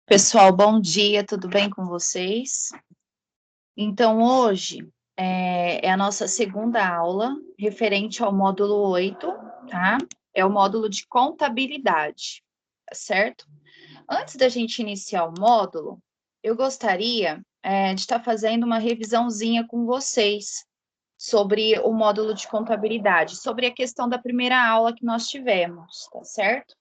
Pessoal, bom dia, tudo bem com vocês? Então, hoje é a nossa segunda aula, referente ao módulo 8, tá? É o módulo de contabilidade, tá certo? Antes da gente iniciar o módulo, eu gostaria de estar fazendo uma revisãozinha com vocês sobre o módulo de contabilidade, sobre a questão da primeira aula que nós tivemos, tá certo?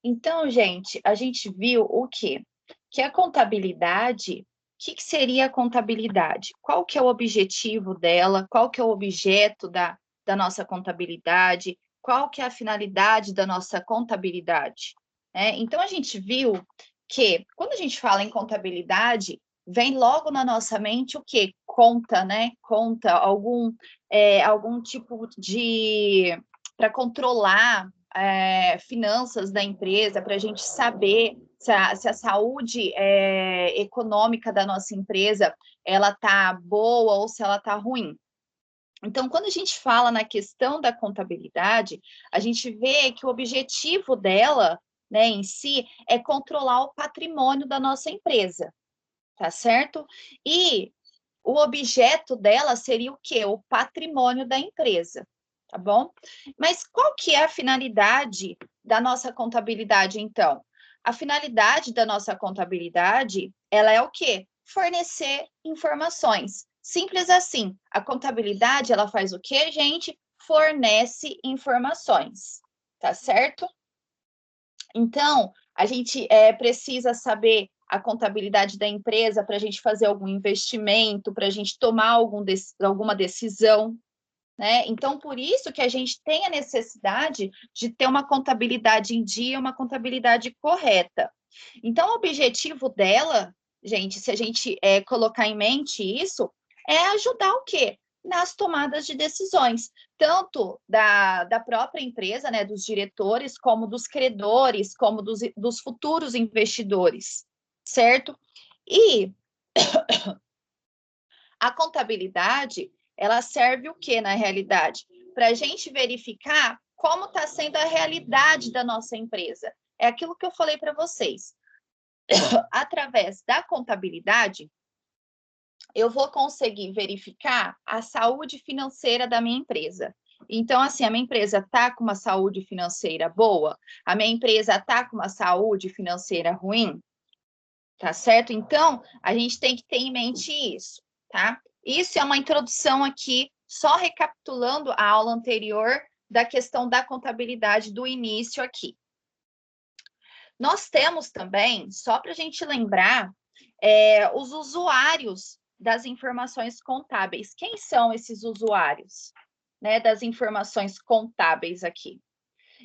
Então, gente, a gente viu o quê? Que a contabilidade, o que seria a contabilidade? Qual que é o objetivo dela? Qual que é o objeto da nossa contabilidade? Qual que é a finalidade da nossa contabilidade? Então, a gente viu que, quando a gente fala em contabilidade, vem logo na nossa mente o quê? Conta, né? Conta, algum tipo de... para controlar finanças da empresa, para a gente saber se a saúde econômica da nossa empresa ela está boa ou se ela está ruim. Então, quando a gente fala na questão da contabilidade, a gente vê que o objetivo dela, né, em si, é controlar o patrimônio da nossa empresa, tá certo? E o objeto dela seria o quê? O patrimônio da empresa, tá bom? Mas qual que é a finalidade da nossa contabilidade, então? A finalidade da nossa contabilidade, ela é o quê? Fornecer informações. Simples assim. A contabilidade, ela faz o quê, gente? Fornece informações, tá certo? Então, a gente precisa saber a contabilidade da empresa para a gente fazer algum investimento, para a gente tomar alguma decisão, né? Então, por isso que a gente tem a necessidade de ter uma contabilidade em dia, uma contabilidade correta. Então, o objetivo dela, gente, se a gente colocar em mente isso, é ajudar o quê? Nas tomadas de decisões, tanto da própria empresa, né, dos diretores, como dos credores, como dos futuros investidores, certo? E a contabilidade, ela serve o quê na realidade? Para a gente verificar como está sendo a realidade da nossa empresa. É aquilo que eu falei para vocês. Através da contabilidade, eu vou conseguir verificar a saúde financeira da minha empresa. Então, assim, a minha empresa está com uma saúde financeira boa? A minha empresa está com uma saúde financeira ruim? Tá certo? Então, a gente tem que ter em mente isso, tá? Isso é uma introdução aqui, só recapitulando a aula anterior da questão da contabilidade do início aqui. Nós temos também, só para a gente lembrar, os usuários das informações contábeis. Quem são esses usuários, né, das informações contábeis aqui?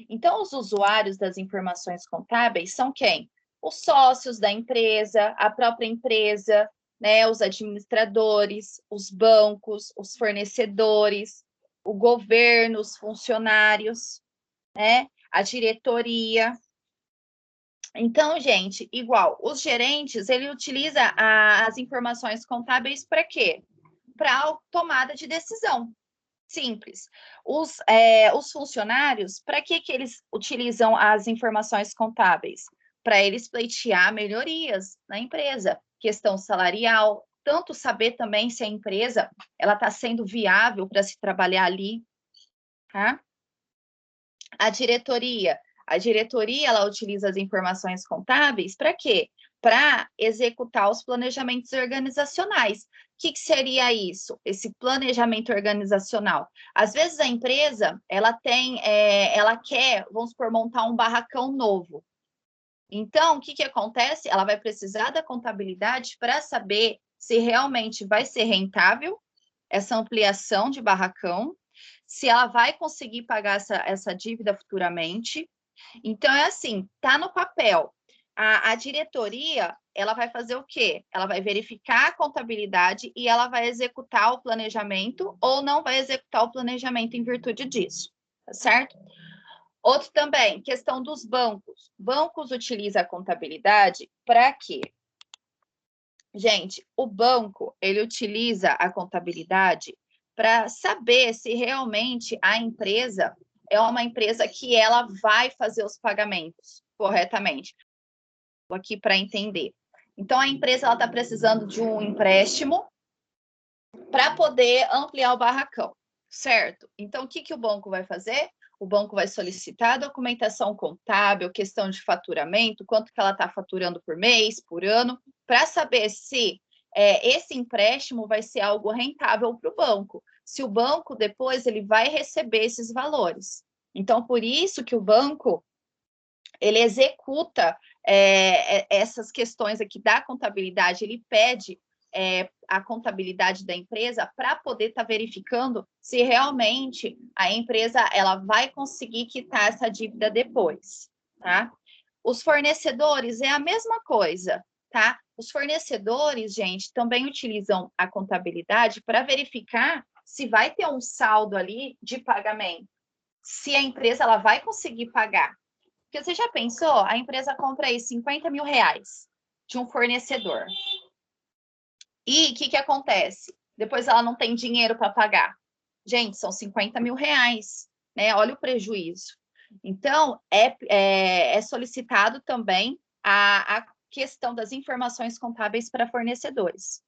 Então, os usuários das informações contábeis são quem? Os sócios da empresa, a própria empresa, né, os administradores, os bancos, os fornecedores, o governo, os funcionários, né, a diretoria. Então, gente, igual, os gerentes, ele utiliza as informações contábeis para quê? Para tomada de decisão. Simples. Os funcionários, para que eles utilizam as informações contábeis? Para eles pleitear melhorias na empresa, questão salarial, tanto saber também se a empresa ela está sendo viável para se trabalhar ali, tá? A diretoria ela utiliza as informações contábeis para quê? Para executar os planejamentos organizacionais. O que seria isso? Esse planejamento organizacional. Às vezes a empresa ela quer, vamos supor, montar um barracão novo. Então, o que acontece? Ela vai precisar da contabilidade para saber se realmente vai ser rentável essa ampliação de barracão, se ela vai conseguir pagar essa dívida futuramente. Então, é assim, tá no papel. A diretoria, ela vai fazer o quê? Ela vai verificar a contabilidade e ela vai executar o planejamento ou não vai executar o planejamento em virtude disso, tá certo? Outro também, questão dos bancos. Bancos utilizam a contabilidade para quê? Gente, o banco, ele utiliza a contabilidade para saber se realmente a empresa é uma empresa que ela vai fazer os pagamentos corretamente. Estou aqui para entender. Então, a empresa está precisando de um empréstimo para poder ampliar o barracão, certo? Então, o que o banco vai fazer? O banco vai solicitar documentação contábil, questão de faturamento, quanto que ela está faturando por mês, por ano, para saber se esse empréstimo vai ser algo rentável para o banco. Se o banco depois ele vai receber esses valores. Então, por isso que o banco ele executa essas questões aqui da contabilidade, ele pede a contabilidade da empresa para poder estar verificando se realmente a empresa ela vai conseguir quitar essa dívida depois, tá? Os fornecedores é a mesma coisa, tá? Os fornecedores, gente, também utilizam a contabilidade para verificar se vai ter um saldo ali de pagamento, se a empresa ela vai conseguir pagar. Porque você já pensou? A empresa compra aí 50 mil reais de um fornecedor. E o que acontece? Depois ela não tem dinheiro para pagar. Gente, são 50 mil reais, né? Olha o prejuízo. Então, é solicitado também a questão das informações contábeis para fornecedores.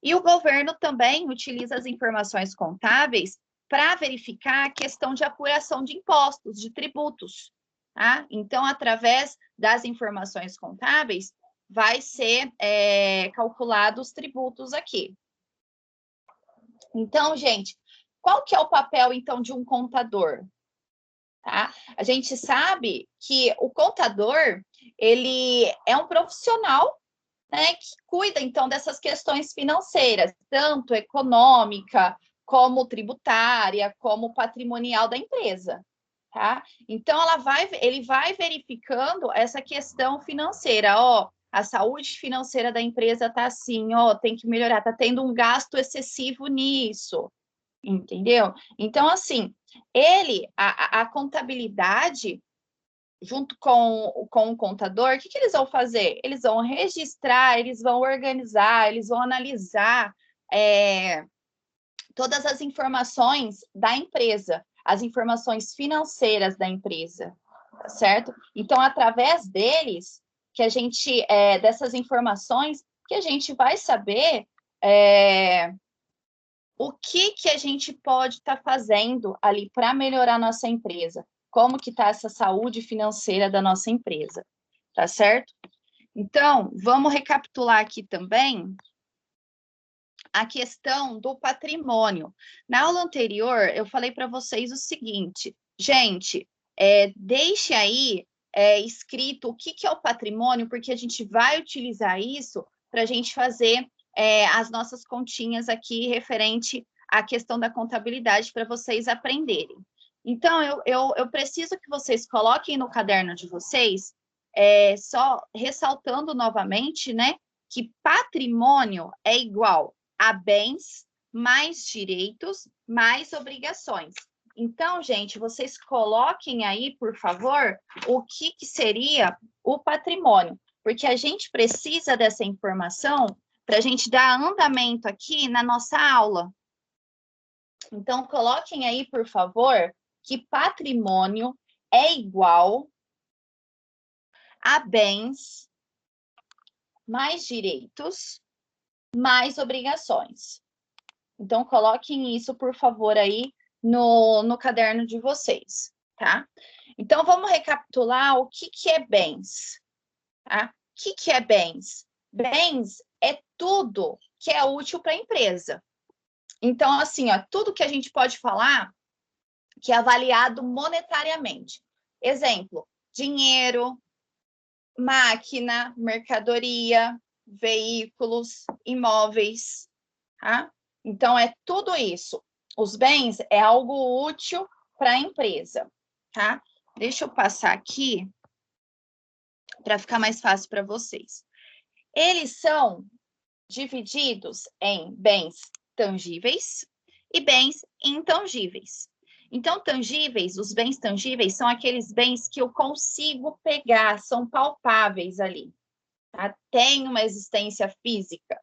E o governo também utiliza as informações contábeis para verificar a questão de apuração de impostos, de tributos. Tá? Então, através das informações contábeis, vai ser calculado os tributos aqui. Então, gente, qual que é o papel, então, de um contador? Tá? A gente sabe que o contador, ele é um profissional, né, que cuida, então, dessas questões financeiras, tanto econômica, como tributária, como patrimonial da empresa. Tá? Então, ele vai verificando essa questão financeira, ó, a saúde financeira da empresa está assim, ó, tem que melhorar, está tendo um gasto excessivo nisso, entendeu? Então, assim, a contabilidade, junto com o contador, o que eles vão fazer? Eles vão registrar, eles vão organizar, eles vão analisar todas as informações da empresa, as informações financeiras da empresa, tá certo? Então, através deles, que a gente, dessas informações, que a gente vai saber o que a gente pode estar fazendo ali para melhorar a nossa empresa, como que está essa saúde financeira da nossa empresa, tá certo? Então, vamos recapitular aqui também a questão do patrimônio. Na aula anterior, eu falei para vocês o seguinte, gente, deixe aí escrito o que é o patrimônio, porque a gente vai utilizar isso para a gente fazer as nossas continhas aqui referente à questão da contabilidade para vocês aprenderem. Então, eu preciso que vocês coloquem no caderno de vocês, só ressaltando novamente, né, que patrimônio é igual a bens mais direitos mais obrigações. Então, gente, vocês coloquem aí, por favor, o que seria o patrimônio, porque a gente precisa dessa informação para a gente dar andamento aqui na nossa aula. Então, coloquem aí, por favor, que patrimônio é igual a bens mais direitos mais obrigações. Então, coloquem isso, por favor, aí no caderno de vocês, tá? Então, vamos recapitular o que é bens, tá? O que é bens? Bens é tudo que é útil para a empresa. Então, assim, ó, tudo que a gente pode falar que é avaliado monetariamente. Exemplo, dinheiro, máquina, mercadoria, veículos, imóveis, tá? Então, é tudo isso. Os bens é algo útil para a empresa, tá? Deixa eu passar aqui para ficar mais fácil para vocês. Eles são divididos em bens tangíveis e bens intangíveis. Então, tangíveis, os bens tangíveis são aqueles bens que eu consigo pegar, são palpáveis ali, tá? Tem uma existência física.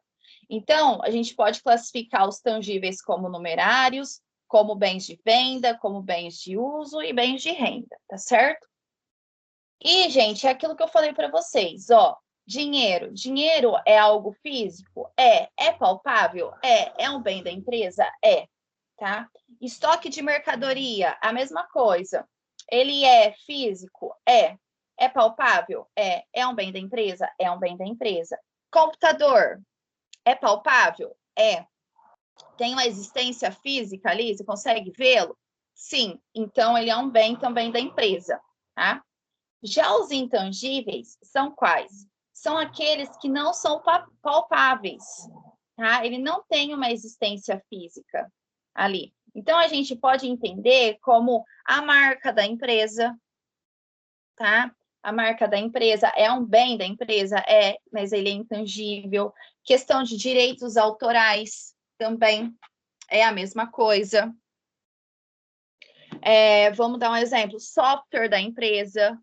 Então, a gente pode classificar os tangíveis como numerários, como bens de venda, como bens de uso e bens de renda, tá certo? E, gente, é aquilo que eu falei para vocês, ó, dinheiro. Dinheiro é algo físico? É palpável? É um bem da empresa? Tá? Estoque de mercadoria, a mesma coisa. Ele é físico? É palpável? É um bem da empresa? É um bem da empresa. Computador, é palpável? Tem uma existência física ali? Você consegue vê-lo? Sim. Então, ele é um bem também da empresa, tá? Já os intangíveis são quais? São aqueles que não são palpáveis, tá? Ele não tem uma existência física ali. Então, a gente pode entender como a marca da empresa, tá? A marca da empresa é um bem da empresa? Mas ele é intangível. Questão de direitos autorais também é a mesma coisa. Vamos dar um exemplo. Software da empresa,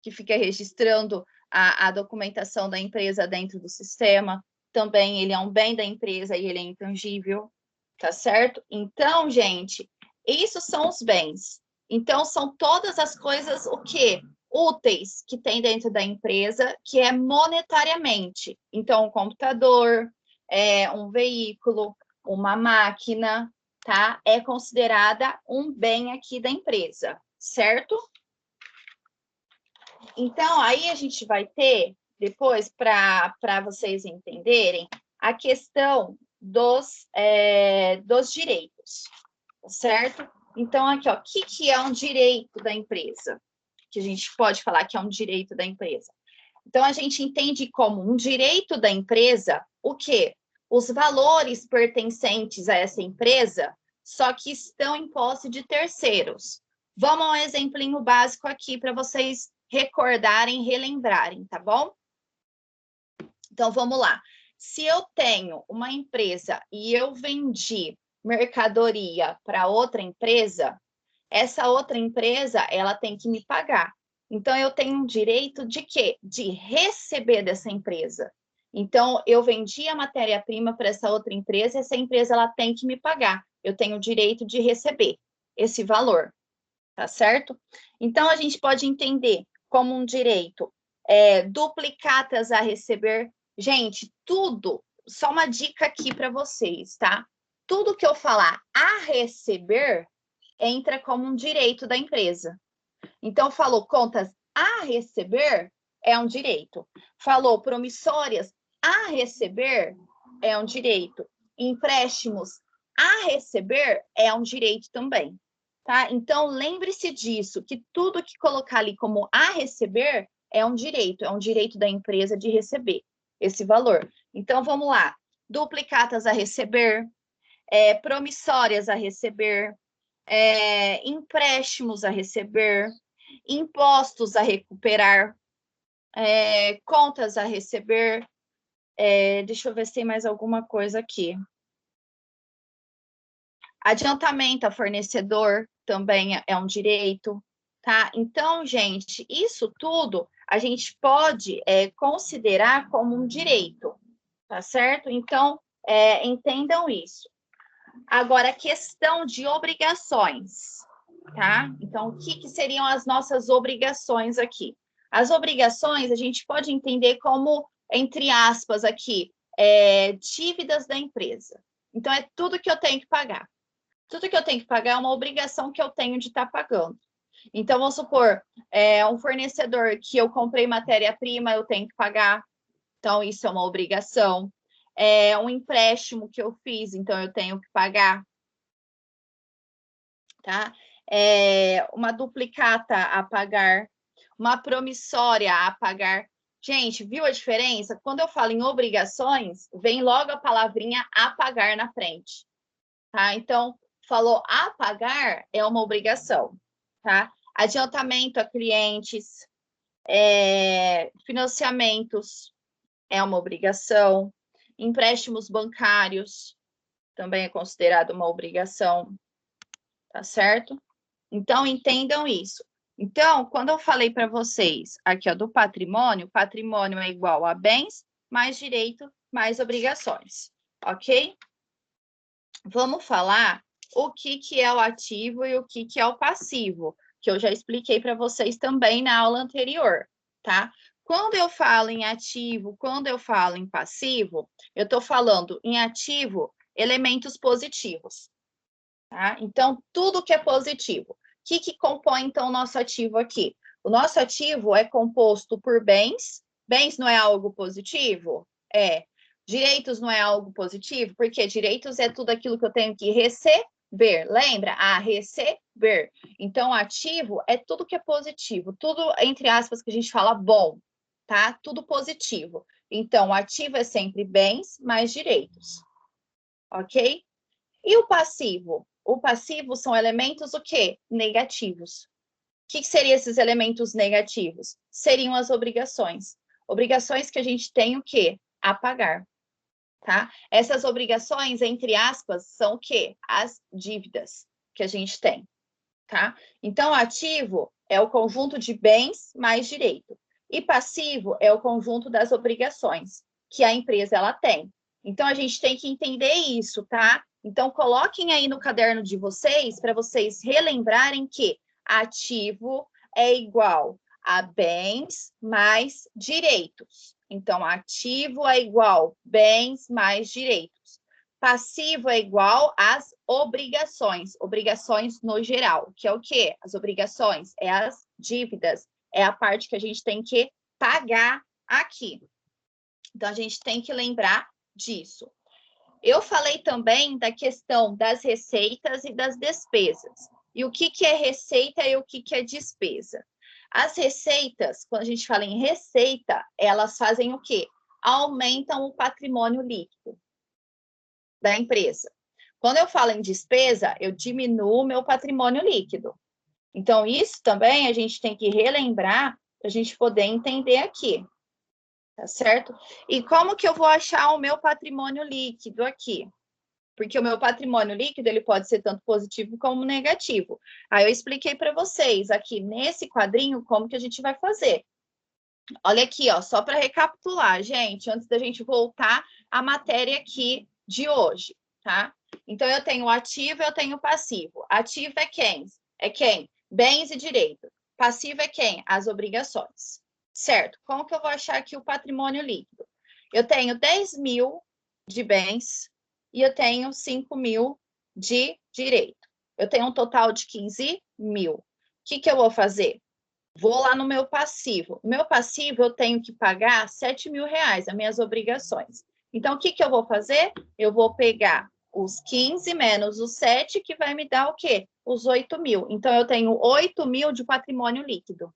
que fica registrando a documentação da empresa dentro do sistema, também ele é um bem da empresa e ele é intangível, tá certo? Então, gente, isso são os bens. Então, são todas as coisas, o quê? Úteis que tem dentro da empresa, que é monetariamente. Então, um computador, um veículo, uma máquina, tá? É considerada um bem aqui da empresa, certo? Então, aí a gente vai ter, depois, para vocês entenderem, a questão dos direitos, certo? Então, aqui, ó, o que é um direito da empresa? Que a gente pode falar que é um direito da empresa. Então, a gente entende como um direito da empresa o quê? Os valores pertencentes a essa empresa, só que estão em posse de terceiros. Vamos a um exemplinho básico aqui para vocês recordarem, relembrarem, tá bom? Então, vamos lá. Se eu tenho uma empresa e eu vendi mercadoria para outra empresa, essa outra empresa, ela tem que me pagar. Então, eu tenho um direito de quê? De receber dessa empresa. Então, eu vendi a matéria-prima para essa outra empresa e essa empresa, ela tem que me pagar. Eu tenho o direito de receber esse valor, tá certo? Então, a gente pode entender como um direito duplicatas a receber. Gente, tudo, só uma dica aqui para vocês, tá? Tudo que eu falar a receber entra como um direito da empresa. Então, falou contas a receber é um direito. Falou promissórias a receber é um direito. Empréstimos a receber é um direito também. Tá? Então, lembre-se disso, que tudo que colocar ali como a receber é um direito da empresa de receber esse valor. Então, vamos lá. Duplicatas a receber, promissórias a receber, empréstimos a receber, impostos a recuperar, contas a receber. Deixa eu ver se tem mais alguma coisa aqui. Adiantamento a fornecedor também é um direito, tá? Então, gente, isso tudo a gente pode considerar como um direito, tá certo? Então, entendam isso. Agora, a questão de obrigações, tá? Então, o que seriam as nossas obrigações aqui? As obrigações a gente pode entender como, entre aspas, aqui, dívidas da empresa. Então, é tudo que eu tenho que pagar. Tudo que eu tenho que pagar é uma obrigação que eu tenho de estar pagando. Então, vamos supor, um fornecedor que eu comprei matéria-prima, eu tenho que pagar. Então, isso é uma obrigação. Um empréstimo que eu fiz, então eu tenho que pagar. Tá? Uma duplicata a pagar, uma promissória a pagar. Gente, viu a diferença? Quando eu falo em obrigações, vem logo a palavrinha a pagar na frente, tá? Então, falou a pagar é uma obrigação, tá? Adiantamento a clientes, financiamentos é uma obrigação, empréstimos bancários também é considerado uma obrigação, tá certo? Então, entendam isso. Então, quando eu falei para vocês aqui ó, do patrimônio é igual a bens mais direito mais obrigações, ok? Vamos falar o que é o ativo e o que é o passivo, que eu já expliquei para vocês também na aula anterior, tá? Quando eu falo em ativo, quando eu falo em passivo, eu estou falando em ativo, elementos positivos, tá? Então, tudo que é positivo. O que compõe, então, o nosso ativo aqui? O nosso ativo é composto por bens. Bens não é algo positivo? É. Direitos não é algo positivo? Porque direitos é tudo aquilo que eu tenho que receber. Lembra? Receber. Então, ativo é tudo que é positivo. Tudo, entre aspas, que a gente fala bom, tá? Tudo positivo. Então, ativo é sempre bens mais direitos. Ok? E o passivo? O passivo são elementos o quê? Negativos. O que seriam esses elementos negativos? Seriam as obrigações. Obrigações que a gente tem o quê? A pagar, tá? Essas obrigações, entre aspas, são o quê? As dívidas que a gente tem, tá? Então, ativo é o conjunto de bens mais direito. E passivo é o conjunto das obrigações que a empresa ela tem. Então, a gente tem que entender isso, tá? Então, coloquem aí no caderno de vocês, para vocês relembrarem que ativo é igual a bens mais direitos. Então, ativo é igual bens mais direitos. Passivo é igual às obrigações no geral, que é o quê? As obrigações, é as dívidas, é a parte que a gente tem que pagar aqui. Então, a gente tem que lembrar disso. Eu falei também da questão das receitas e das despesas. E o que é receita e o que é despesa? As receitas, quando a gente fala em receita, elas fazem o quê? Aumentam o patrimônio líquido da empresa. Quando eu falo em despesa, eu diminuo o meu patrimônio líquido. Então, isso também a gente tem que relembrar para a gente poder entender aqui, tá certo? E como que eu vou achar o meu patrimônio líquido aqui? Porque o meu patrimônio líquido ele pode ser tanto positivo como negativo. Aí eu expliquei para vocês aqui nesse quadrinho como que a gente vai fazer. Olha aqui, ó, só para recapitular, gente, antes da gente voltar à matéria aqui de hoje, tá? Então, eu tenho ativo e eu tenho passivo. Ativo é quem? É quem? Bens e direitos. Passivo é quem? As obrigações. Certo? Como que eu vou achar aqui o patrimônio líquido? Eu tenho 10 mil de bens e eu tenho 5 mil de direito. Eu tenho um total de 15 mil. O que eu vou fazer? Vou lá no meu passivo. No meu passivo, eu tenho que pagar 7 mil reais, as minhas obrigações. Então, o que eu vou fazer? Eu vou pegar os 15 menos os 7, que vai me dar o quê? Os 8 mil. Então, eu tenho 8 mil de patrimônio líquido.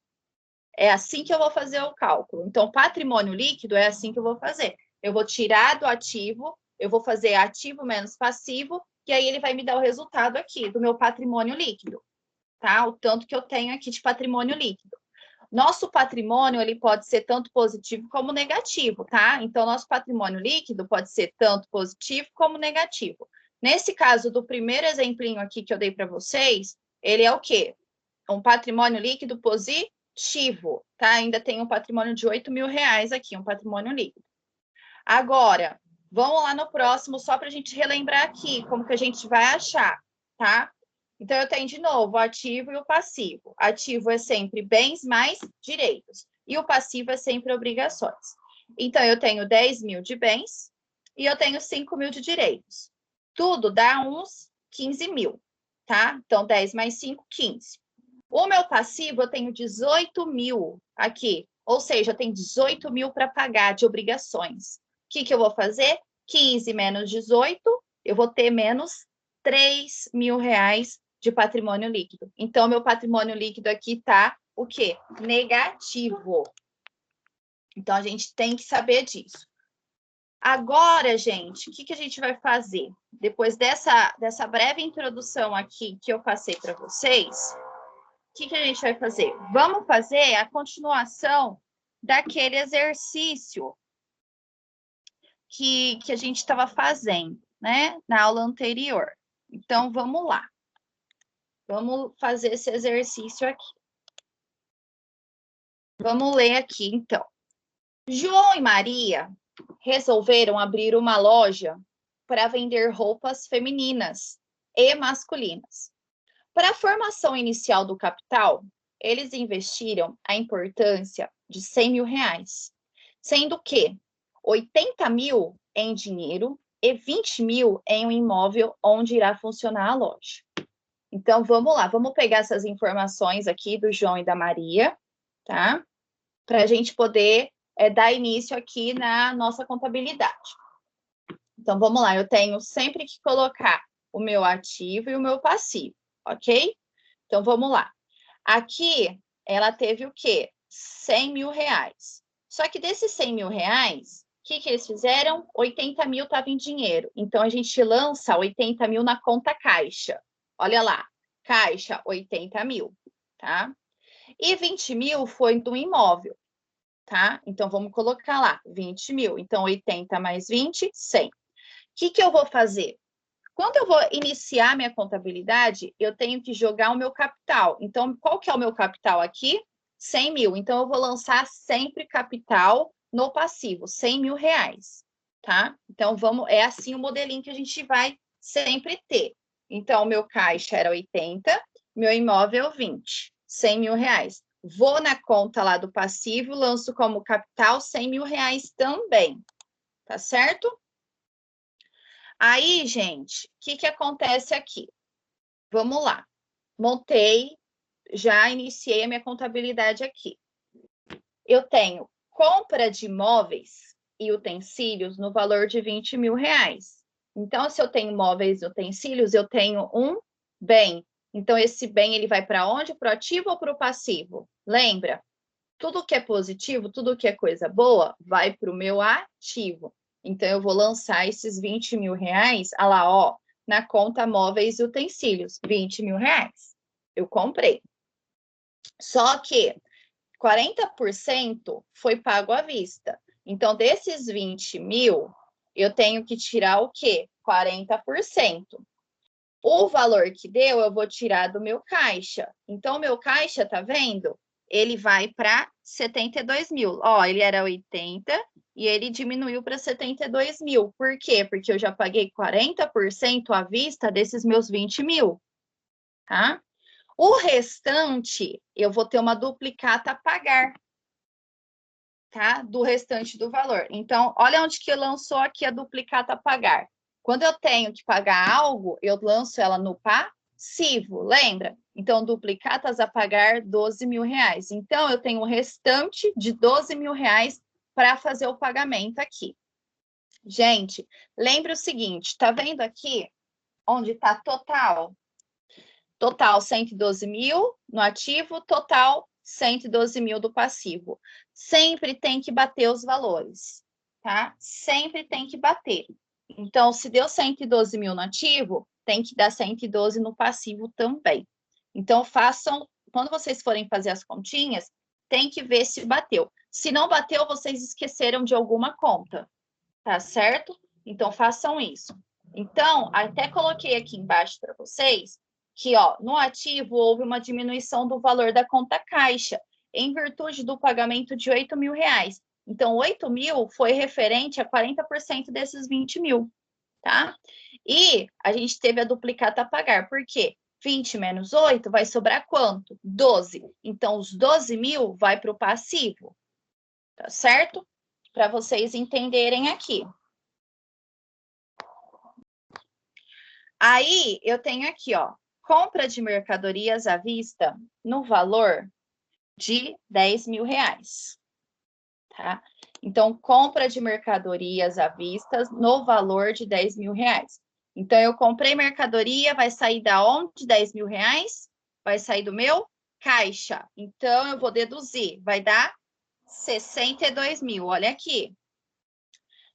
É assim que eu vou fazer o cálculo. Então, patrimônio líquido é assim que eu vou fazer. Eu vou tirar do ativo, eu vou fazer ativo menos passivo, e aí ele vai me dar o resultado aqui do meu patrimônio líquido, tá? O tanto que eu tenho aqui de patrimônio líquido. Nosso patrimônio, ele pode ser tanto positivo como negativo, tá? Então, nosso patrimônio líquido pode ser tanto positivo como negativo. Nesse caso do primeiro exemplinho aqui que eu dei para vocês, ele é o quê? Um patrimônio líquido positivo, tá? Ainda tem um patrimônio de 8 mil reais aqui, um patrimônio líquido. Agora, vamos lá no próximo, só para a gente relembrar aqui como que a gente vai achar, tá? Então, eu tenho de novo o ativo e o passivo. Ativo é sempre bens mais direitos. E o passivo é sempre obrigações. Então, eu tenho 10 mil de bens e eu tenho 5 mil de direitos. Tudo dá uns 15 mil, tá? Então, 10 mais 5, 15. O meu passivo, eu tenho 18 mil aqui. Ou seja, eu tenho 18 mil para pagar de obrigações. O que eu vou fazer? 15 menos 18, eu vou ter menos 3 mil reais de patrimônio líquido. Então, meu patrimônio líquido aqui está o quê? Negativo. Então, a gente tem que saber disso. Agora, gente, o que a gente vai fazer? Depois dessa breve introdução aqui que eu passei para vocês, o que a gente vai fazer? Vamos fazer a continuação daquele exercício que a gente estava fazendo, né? Na aula anterior. Então, vamos lá. Vamos fazer esse exercício aqui. Vamos ler aqui, então. João e Maria resolveram abrir uma loja para vender roupas femininas e masculinas. Para a formação inicial do capital, eles investiram a importância de R$ 100.000, sendo que 80 mil em dinheiro e 20 mil em um imóvel onde irá funcionar a loja. Então, vamos lá, vamos pegar essas informações aqui do João e da Maria, tá? Para a gente poder dar início aqui na nossa contabilidade. Então, vamos lá, eu tenho sempre que colocar o meu ativo e o meu passivo, ok? Então, vamos lá. Aqui, ela teve o quê? R$ 100.000. Só que desses R$ 100.000, o que eles fizeram? 80 mil estava em dinheiro. Então, a gente lança 80 mil na conta caixa. Olha lá, caixa 80 mil, tá? E 20 mil foi do imóvel, tá? Então, vamos colocar lá, 20 mil. Então, 80 mais 20, 100. O que eu vou fazer? Quando eu vou iniciar minha contabilidade, eu tenho que jogar o meu capital. Então, qual que é o meu capital aqui? 100 mil. Então, eu vou lançar sempre capital no passivo, R$ 100.000, tá? Então, é assim o modelinho que a gente vai sempre ter. Então, o meu caixa era 80, meu imóvel 20, R$ 100.000. Vou na conta lá do passivo, lanço como capital R$ 100.000 também, tá certo? Aí, gente, o que acontece aqui? Vamos lá. Montei, já iniciei a minha contabilidade aqui. Eu tenho compra de imóveis e utensílios no valor de R$ 20.000. Então, se eu tenho móveis e utensílios, eu tenho um bem. Então, esse bem, ele vai para onde? Para o ativo ou para o passivo? Lembra? Tudo que é positivo, tudo que é coisa boa, vai para o meu ativo. Então, eu vou lançar esses R$ 20.000, olha lá, ó, na conta móveis e utensílios, R$ 20.000. Eu comprei. Só que 40% foi pago à vista. Então, desses 20 mil, eu tenho que tirar o quê? 40%. O valor que deu, eu vou tirar do meu caixa. Então, o meu caixa, tá vendo? Ele vai para 72 mil. Ó, ele era 80 e ele diminuiu para 72 mil. Por quê? Porque eu já paguei 40% à vista desses meus 20 mil, tá? O restante, eu vou ter uma duplicata a pagar, tá? Do restante do valor. Então, olha onde que lançou aqui a duplicata a pagar. Quando eu tenho que pagar algo, eu lanço ela no passivo, lembra? Então, duplicatas a pagar R$ 12.000. Então, eu tenho o restante de R$ 12.000 para fazer o pagamento aqui. Gente, lembre o seguinte, tá vendo aqui onde está total? Total 112 mil no ativo, total 112 mil do passivo. Sempre tem que bater os valores, tá? Sempre tem que bater. Então, se deu 112 mil no ativo, tem que dar 112 no passivo também. Então, façam, quando vocês forem fazer as continhas, tem que ver se bateu. Se não bateu, vocês esqueceram de alguma conta, tá certo? Então, façam isso. Então, até coloquei aqui embaixo para vocês que, ó, no ativo houve uma diminuição do valor da conta caixa, em virtude do pagamento de R$ 8.000. Então, 8 mil foi referente a 40% desses 20 mil, tá? E a gente teve a duplicata a pagar, por quê? 20 menos 8 vai sobrar quanto? 12. Então, os 12 mil vai para o passivo, tá certo? Para vocês entenderem aqui. Aí, eu tenho aqui, ó, compra de mercadorias à vista no valor de R$ 10.000, tá? Então, compra de mercadorias à vista no valor de R$ 10.000. Então, eu comprei mercadoria, vai sair da onde? R$ 10.000? Vai sair do meu caixa. Então, eu vou deduzir, vai dar 62 mil, olha aqui.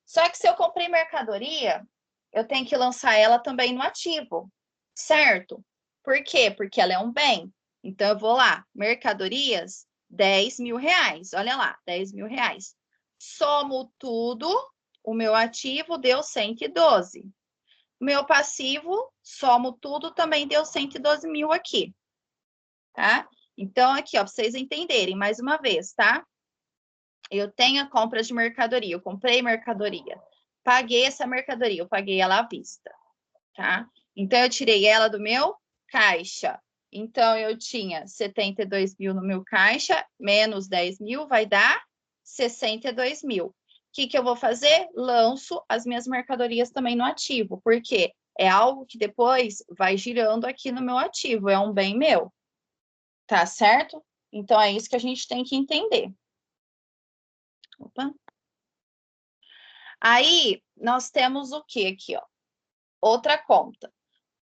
Só que se eu comprei mercadoria, eu tenho que lançar ela também no ativo, certo? Por quê? Porque ela é um bem. Então, eu vou lá, mercadorias, R$ 10.000. Olha lá, R$ 10.000. Somo tudo, o meu ativo deu 112. Meu passivo, somo tudo, também deu 112 mil aqui, tá? Então, aqui, ó, pra vocês entenderem, mais uma vez, tá? eu tenho a compra de mercadoria, eu comprei mercadoria, paguei essa mercadoria, eu paguei ela à vista, tá? Então, eu tirei ela do meu caixa. Então, eu tinha 72 mil no meu caixa, menos 10 mil, vai dar 62 mil. O que eu vou fazer? Lanço as minhas mercadorias também no ativo, porque é algo que depois vai girando aqui no meu ativo, é um bem meu, tá certo? Então, é isso que a gente tem que entender. Opa. Aí, nós temos o que aqui, ó? Outra conta.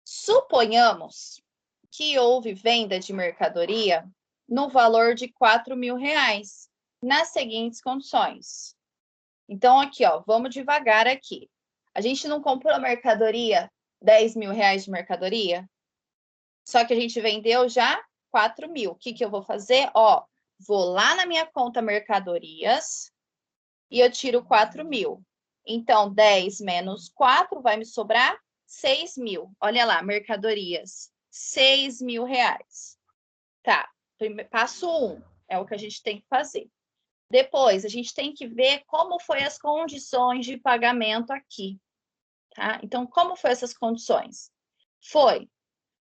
Suponhamos que houve venda de mercadoria no valor de 4 mil reais, nas seguintes condições. Então, aqui, ó, vamos devagar aqui. A gente não comprou mercadoria, 10 mil reais de mercadoria, só que a gente vendeu já 4 mil. O que eu vou fazer? Ó, vou lá na minha conta mercadorias e eu tiro 4 mil. Então, 10 menos 4 vai me sobrar 6 mil. Olha lá, mercadorias, 6 mil reais. Tá, passo 1, é o que a gente tem que fazer. Depois, a gente tem que ver como foi as condições de pagamento aqui, tá? Então, como foi essas condições? Foi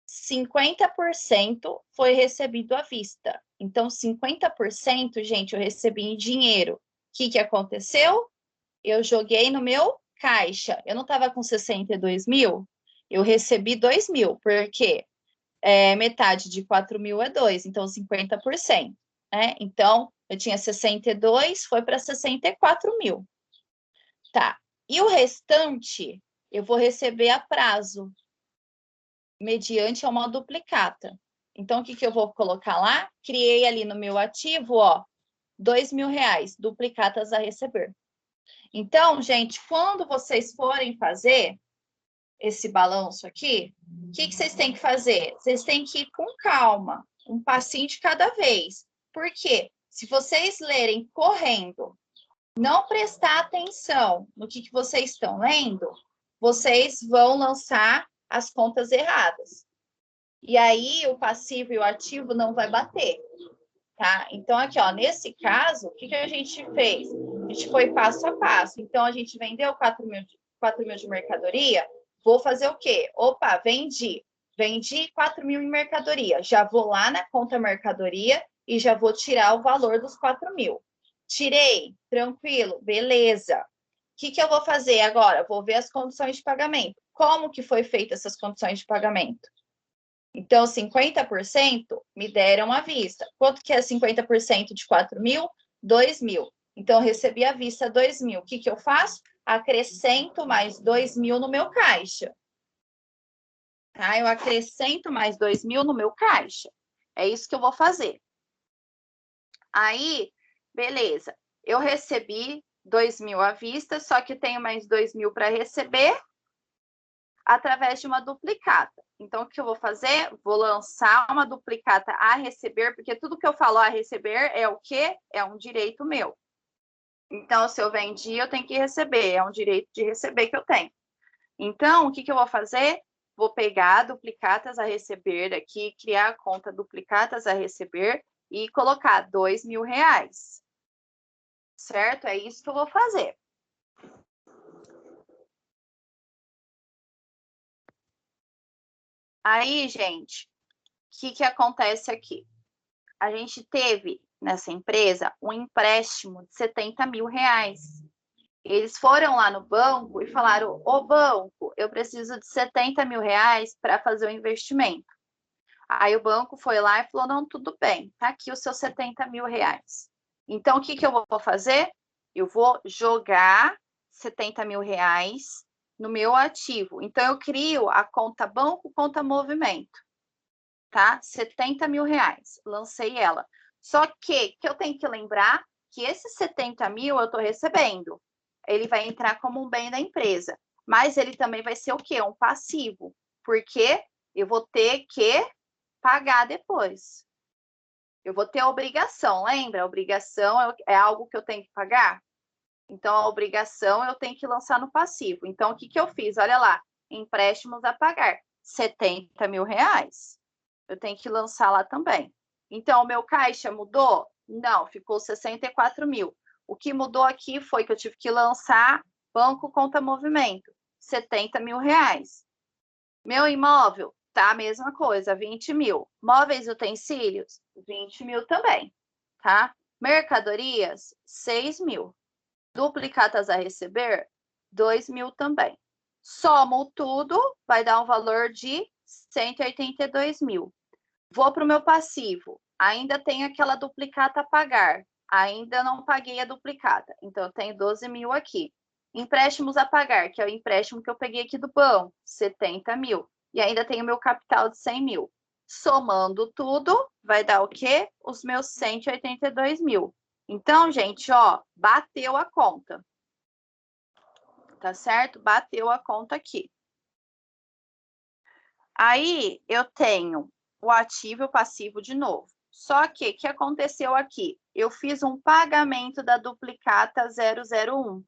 50% foi recebido à vista. Então, 50%, gente, eu recebi em dinheiro. O que aconteceu? Eu joguei no meu caixa. Eu não estava com 62 mil, eu recebi 2 mil, porque metade de 4 mil é 2, então 50%. Né? Então, eu tinha 62, foi para 64 mil. Tá. E o restante, eu vou receber a prazo, mediante uma duplicata. Então, o que eu vou colocar lá? Criei ali no meu ativo, ó, 2 mil reais, duplicatas a receber. Então, gente, quando vocês forem fazer esse balanço aqui, o que vocês têm que fazer? Vocês têm que ir com calma, um passinho de cada vez. Por quê? Se vocês lerem correndo, não prestar atenção no que vocês estão lendo, vocês vão lançar as contas erradas. E aí, o passivo e o ativo não vai bater, tá? Então, aqui, ó, nesse caso, o que a gente fez? A gente foi passo a passo. Então, a gente vendeu 4 mil de mercadoria. Vou fazer o quê? Opa, vendi 4 mil em mercadoria. Já vou lá na conta mercadoria e já vou tirar o valor dos 4 mil. Tirei, tranquilo, beleza. O que eu vou fazer agora? Vou ver as condições de pagamento. Como que foi feita essas condições de pagamento? Então, 50% me deram à vista. Quanto que é 50% de 4 mil? 2 mil. Então, eu recebi à vista 2 mil. O que eu faço? Acrescento mais 2 mil no meu caixa. Tá? Eu acrescento mais 2 mil no meu caixa. É isso que eu vou fazer. Aí, beleza. Eu recebi 2 mil à vista, só que tenho mais 2 mil para receber através de uma duplicata. Então, o que eu vou fazer? Vou lançar uma duplicata a receber, porque tudo que eu falo a receber é o quê? É um direito meu. Então, se eu vendi, eu tenho que receber, é um direito de receber que eu tenho. Então, o que eu vou fazer? Vou pegar duplicatas a receber aqui, criar a conta duplicatas a receber e colocar 2 mil reais. Certo? É isso que eu vou fazer. Aí, gente, o que acontece aqui? A gente teve nessa empresa um empréstimo de 70 mil reais. Eles foram lá no banco e falaram: ô banco, eu preciso de 70 mil reais para fazer o investimento. Aí o banco foi lá e falou: não, tudo bem, tá aqui os seus 70 mil reais. Então, o que eu vou fazer? Eu vou jogar 70 mil reais no meu ativo. Então, eu crio a conta banco, conta movimento, tá? 70 mil reais, lancei ela. Só que eu tenho que lembrar que esses 70 mil eu estou recebendo. Ele vai entrar como um bem da empresa, mas ele também vai ser o quê? Um passivo, porque eu vou ter que pagar depois. Eu vou ter a obrigação, lembra? A obrigação é algo que eu tenho que pagar. Então, a obrigação eu tenho que lançar no passivo. Então, o que eu fiz? Olha lá, empréstimos a pagar, 70 mil reais. Eu tenho que lançar lá também. Então, o meu caixa mudou? Não, ficou 64 mil. O que mudou aqui foi que eu tive que lançar banco conta movimento, R$70 mil. Meu imóvel, tá a mesma coisa, 20 mil. Móveis e utensílios, 20 mil também, tá? Mercadorias, 6 mil. Duplicatas a receber, 2 mil também. Somo tudo, vai dar um valor de 182 mil. Vou para o meu passivo. Ainda tem aquela duplicata a pagar. Ainda não paguei a duplicata. Então, eu tenho 12 mil aqui. Empréstimos a pagar, que é o empréstimo que eu peguei aqui do banco, 70 mil. E ainda tenho meu capital de 100 mil. Somando tudo, vai dar o quê? Os meus 182 mil. Então, gente, ó, bateu a conta. Tá certo? Bateu a conta aqui. Aí, eu tenho o ativo e o passivo de novo. Só que, o que aconteceu aqui? Eu fiz um pagamento da duplicata 001.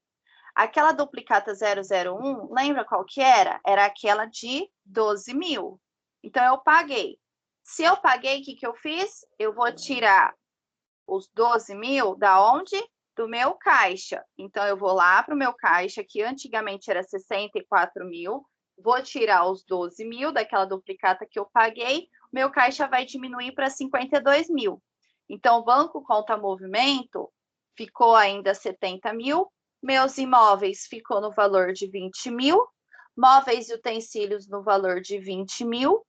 Aquela duplicata 001, lembra qual que era? Era aquela de 12 mil. Então, eu paguei. Se eu paguei, o que eu fiz? Eu vou tirar os 12 mil da onde? Do meu caixa. Então, eu vou lá para o meu caixa, que antigamente era 64 mil. Vou tirar os 12 mil daquela duplicata que eu paguei. Meu caixa vai diminuir para 52 mil. Então, o banco conta movimento ficou ainda 70 mil. Meus imóveis ficou no valor de 20 mil. Móveis e utensílios no valor de 20 mil.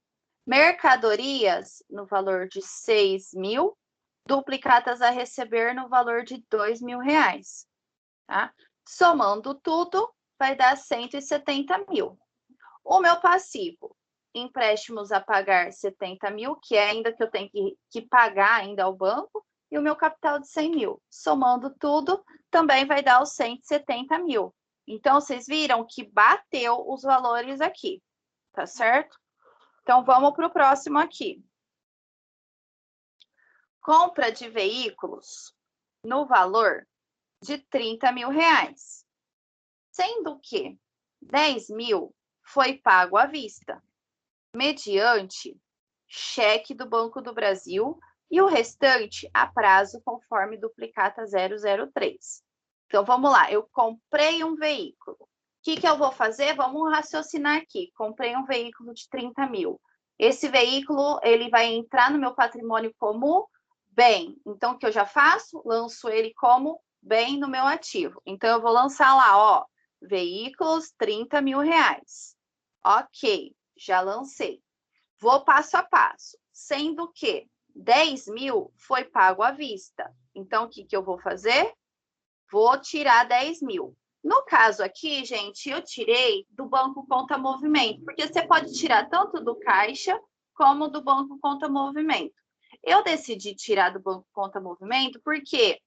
Mercadorias no valor de 6 mil. Duplicatas a receber no valor de R$2 mil. Tá? Somando tudo, vai dar 170 mil. O meu passivo, empréstimos a pagar 70 mil, que é ainda que eu tenho que pagar ainda ao banco, e o meu capital de 100 mil. Somando tudo, também vai dar os 170 mil. Então, vocês viram que bateu os valores aqui, tá certo? Então, vamos para o próximo aqui. Compra de veículos no valor de R$30 mil, sendo que 10 mil foi pago à vista, mediante cheque do Banco do Brasil e o restante a prazo conforme duplicata 003. Então, vamos lá, eu comprei um veículo. O que eu vou fazer? Vamos raciocinar aqui. Comprei um veículo de 30 mil. Esse veículo, ele vai entrar no meu patrimônio como bem. Então, o que eu já faço? Lanço ele como bem no meu ativo. Então, eu vou lançar lá, ó, veículos, R$30 mil. Ok, já lancei. Vou passo a passo, sendo que 10 mil foi pago à vista. Então, o que eu vou fazer? Vou tirar 10 mil. No caso aqui, gente, eu tirei do Banco Conta Movimento, porque você pode tirar tanto do Caixa como do Banco Conta Movimento. Eu decidi tirar do Banco Conta Movimento porque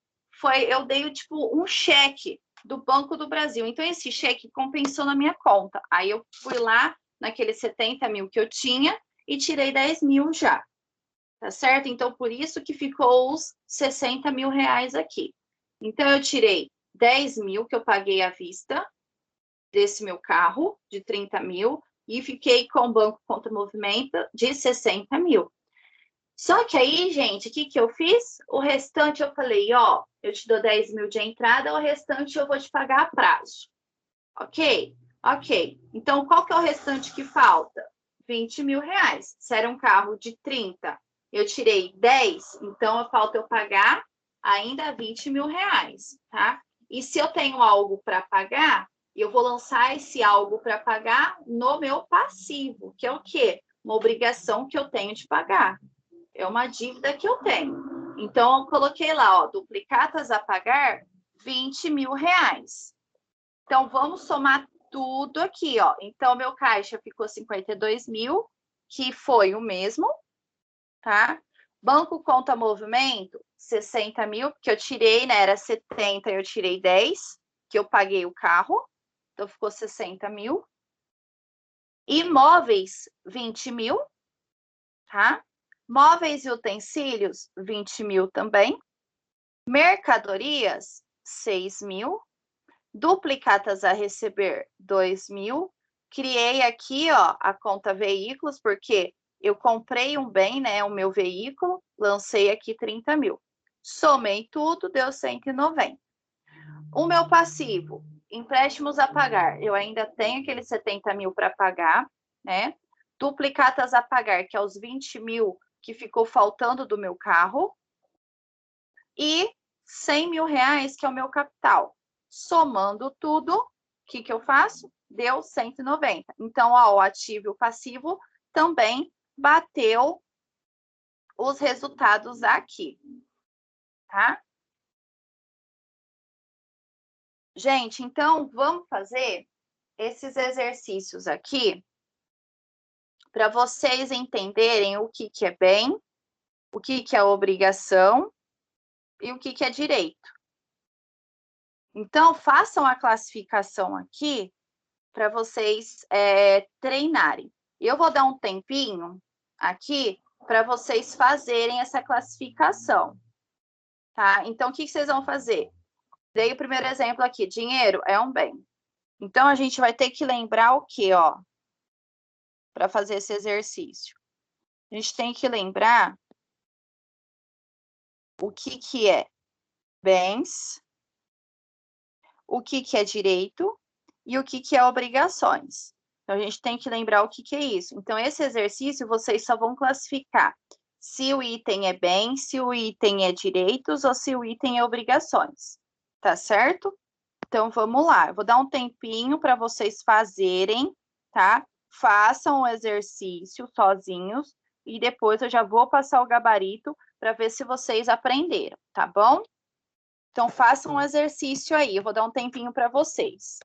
eu dei tipo um cheque do Banco do Brasil. Então, esse cheque compensou na minha conta. Aí eu fui lá naqueles 70 mil que eu tinha e tirei 10 mil já. Tá certo? Então, por isso que ficou os 60 mil aqui. Então, eu tirei 10 mil que eu paguei à vista desse meu carro, de 30 mil, e fiquei com o Banco Conta Movimento de 60 mil. Só que aí, gente, o que eu fiz? O restante eu falei, ó, eu te dou 10 mil de entrada, o restante eu vou te pagar a prazo. Ok? Ok. Então, qual que é o restante que falta? 20 mil. Se era um carro de 30, eu tirei 10, então falta eu pagar ainda 20 mil, tá? E se eu tenho algo para pagar, eu vou lançar esse algo para pagar no meu passivo, que é o quê? Uma obrigação que eu tenho de pagar. É uma dívida que eu tenho. Então, eu coloquei lá, ó, duplicatas a pagar, 20 mil. Então, vamos somar tudo aqui, ó. Então, meu caixa ficou 52 mil, que foi o mesmo, tá? Banco Conta Movimento, 60 mil, que eu tirei, né? Era 70, eu tirei 10, que eu paguei o carro. Então, ficou 60 mil. Imóveis, 20 mil, tá? Móveis e utensílios, 20 mil também. Mercadorias, 6 mil. Duplicatas a receber, 2 mil. Criei aqui, ó, a conta veículos, porque eu comprei um bem, né, o meu veículo, lancei aqui 30 mil. Somei tudo, deu 190. O meu passivo, empréstimos a pagar. Eu ainda tenho aqueles 70 mil para pagar, né? Duplicatas a pagar, que é os 20 mil que ficou faltando do meu carro. E 100 mil reais, que é o meu capital. Somando tudo, o que eu faço? Deu 190. Então, ó, o ativo e o passivo também bateu os resultados aqui, tá? Gente, então vamos fazer esses exercícios aqui para vocês entenderem o que é bem, o que é obrigação e o que é direito. Então, façam a classificação aqui para vocês treinarem. Eu vou dar um tempinho aqui para vocês fazerem essa classificação, tá? Então, o que vocês vão fazer? Dei o primeiro exemplo aqui, dinheiro é um bem. Então, a gente vai ter que lembrar o quê, ó? Para fazer esse exercício. A gente tem que lembrar o que é bens, o que é direito e o que é obrigações. Então, a gente tem que lembrar o que é isso. Então, esse exercício, vocês só vão classificar se o item é bem, se o item é direitos ou se o item é obrigações. Tá certo? Então, vamos lá. Eu vou dar um tempinho para vocês fazerem, tá? Façam o exercício sozinhos e depois eu já vou passar o gabarito para ver se vocês aprenderam, tá bom? Então, façam um exercício aí. Eu vou dar um tempinho para vocês.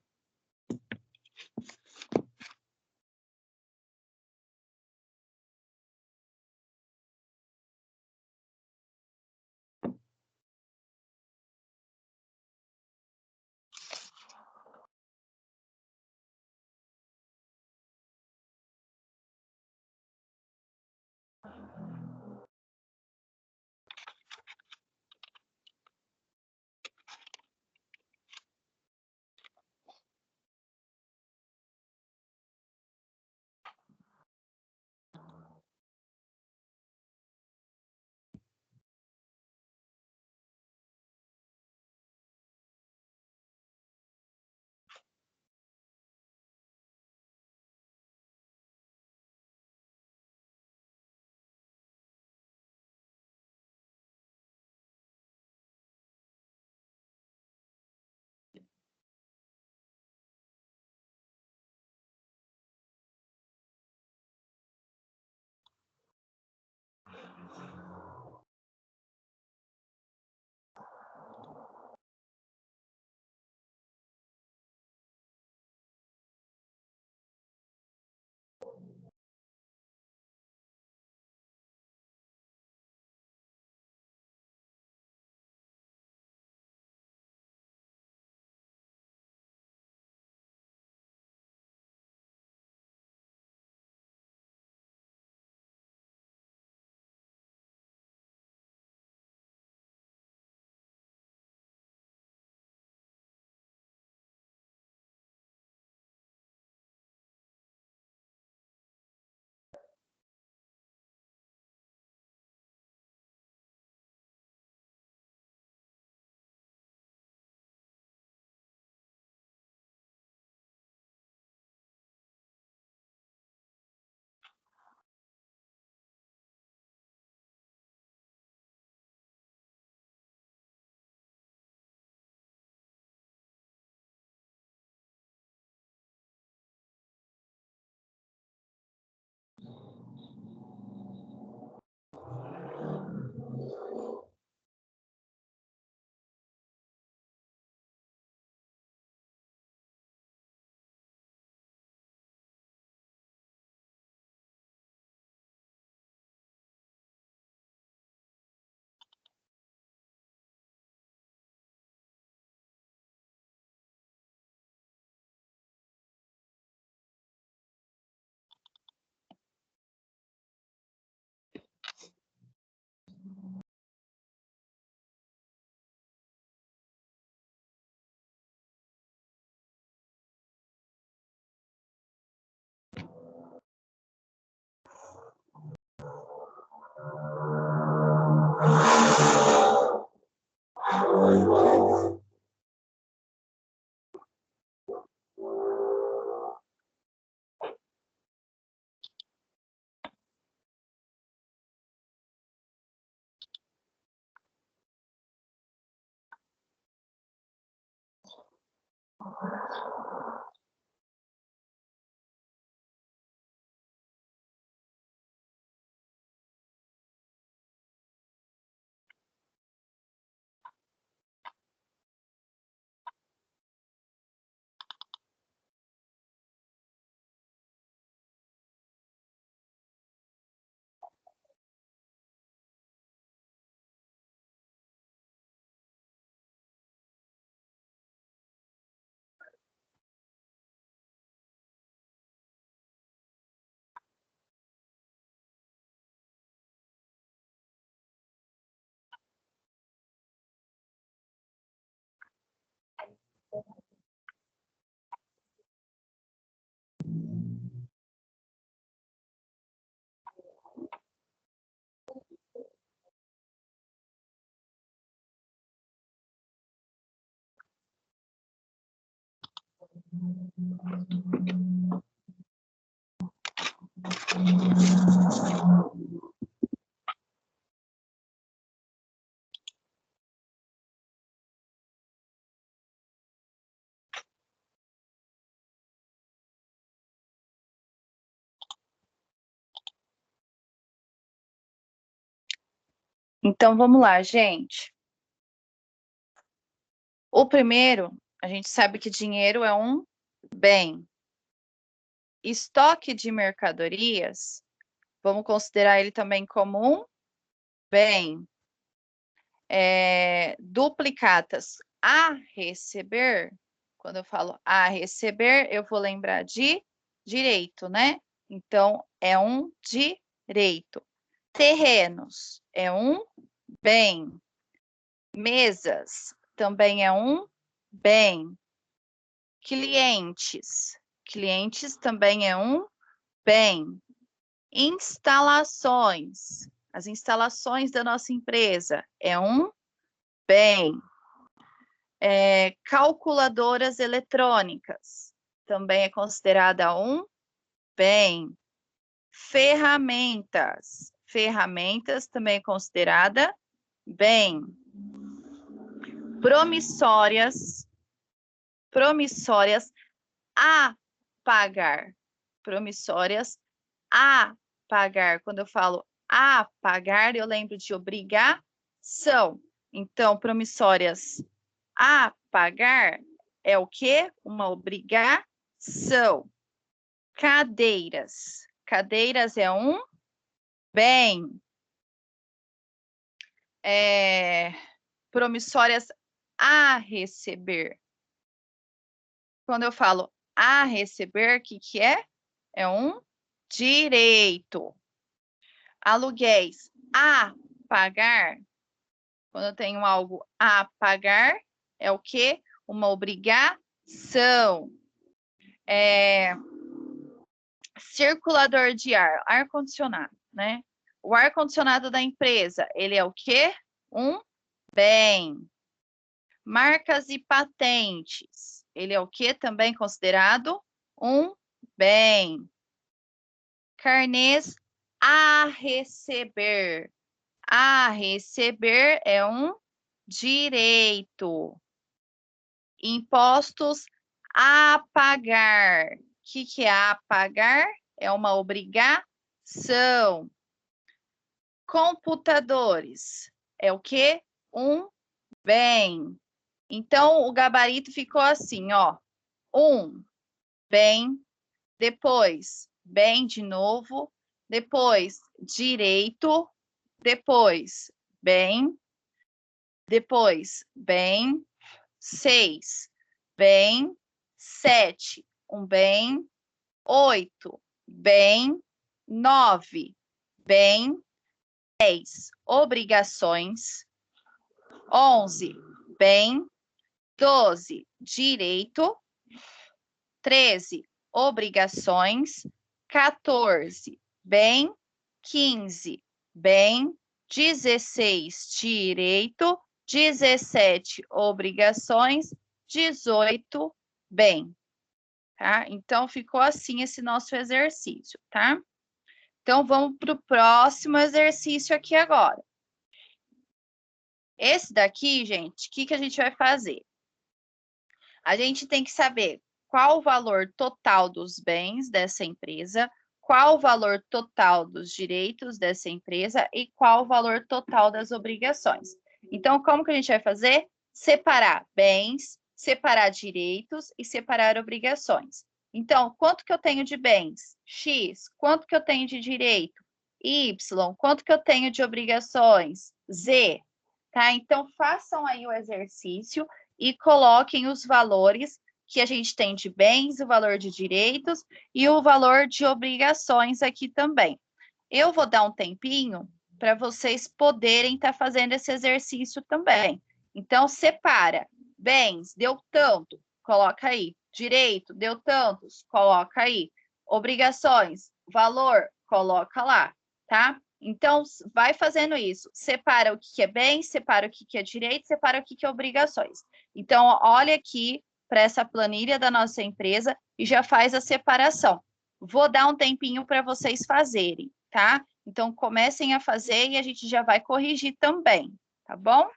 Então, vamos lá, gente. O primeiro, a gente sabe que dinheiro é um bem. Estoque de mercadorias, vamos considerar ele também como um bem. Duplicatas a receber, quando eu falo a receber, eu vou lembrar de direito, né? Então, é um direito. Terrenos é um bem. Mesas também é um bem. Clientes também é um bem. Instalações, as instalações da nossa empresa é um bem. Calculadoras eletrônicas também é considerada um bem. Ferramentas também é considerada bem. Promissórias a pagar. Promissórias a pagar. Quando eu falo a pagar, eu lembro de obrigação. Então, promissórias a pagar é o quê? Uma obrigação. Cadeiras. Cadeiras é um bem. Promissórias a receber. Quando eu falo a receber, o que é? É um direito. Aluguéis a pagar. Quando eu tenho algo a pagar, é o quê? Uma obrigação. Circulador de ar, ar-condicionado, né? O ar-condicionado da empresa, ele é o quê? Um bem. Marcas e patentes, ele é o quê? Também considerado um bem. Carnês a receber. A receber é um direito. Impostos a pagar. O que é a pagar? É uma obrigação. Computadores é o quê? Um bem. Então, o gabarito ficou assim, ó. Um bem, depois bem de novo, depois direito, depois bem, depois bem, 6, bem, 7, um bem, 8, bem, 9, bem, 10, obrigações, 11, bem, 12, direito, 13, obrigações, 14, bem, 15, bem, 16, direito, 17, obrigações, 18, bem. Tá? Então, ficou assim esse nosso exercício, tá? Então, vamos para o próximo exercício aqui agora. Esse daqui, gente, o que a gente vai fazer? A gente tem que saber qual o valor total dos bens dessa empresa, qual o valor total dos direitos dessa empresa e qual o valor total das obrigações. Então, como que a gente vai fazer? Separar bens, separar direitos e separar obrigações. Então, quanto que eu tenho de bens? X. Quanto que eu tenho de direito? Y. Quanto que eu tenho de obrigações? Z. Tá? Então, façam aí o exercício e coloquem os valores que a gente tem de bens, o valor de direitos e o valor de obrigações aqui também. Eu vou dar um tempinho para vocês poderem estar fazendo esse exercício também. Então, separa. Bens, deu tanto, coloca aí. Direito, deu tantos, coloca aí. Obrigações, valor, coloca lá, tá? Então, vai fazendo isso. Separa o que é bem, separa o que é direito, separa o que é obrigações. Então, olha aqui para essa planilha da nossa empresa e já faz a separação. Vou dar um tempinho para vocês fazerem, tá? Então, comecem a fazer e a gente já vai corrigir também, tá bom?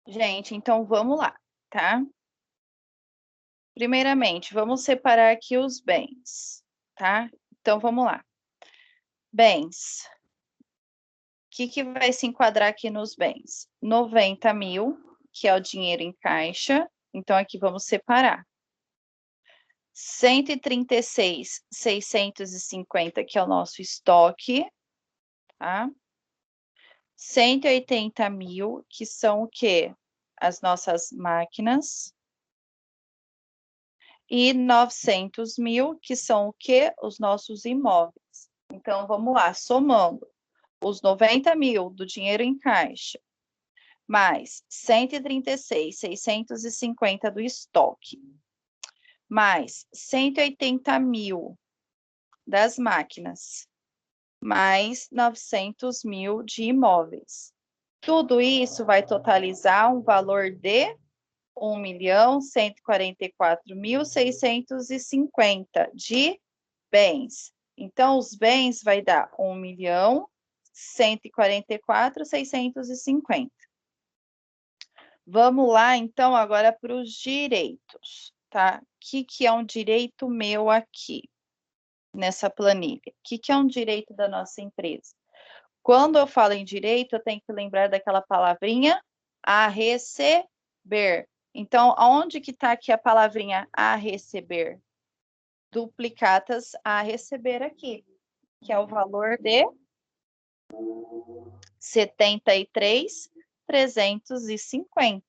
Gente, então vamos lá, tá? Primeiramente, vamos separar aqui os bens, tá? Então vamos lá. Bens. O que vai se enquadrar aqui nos bens? 90 mil, que é o dinheiro em caixa. Então, aqui vamos separar. 136.650, que é o nosso estoque, tá? 180 mil, que são o quê? As nossas máquinas. E 900 mil, que são o quê? Os nossos imóveis. Então, vamos lá, somando os 90 mil do dinheiro em caixa, mais 136.650 do estoque, mais 180 mil das máquinas, mais 900 mil de imóveis. Tudo isso vai totalizar um valor de 1.144.650 de bens. Então, os bens vai dar 1.144.650. Vamos lá, então, agora para os direitos, tá? O que é um direito meu aqui, nessa planilha? O que é um direito da nossa empresa? Quando eu falo em direito, eu tenho que lembrar daquela palavrinha a receber. Então, aonde que está aqui a palavrinha a receber? Duplicatas a receber aqui, que é o valor de 73.350,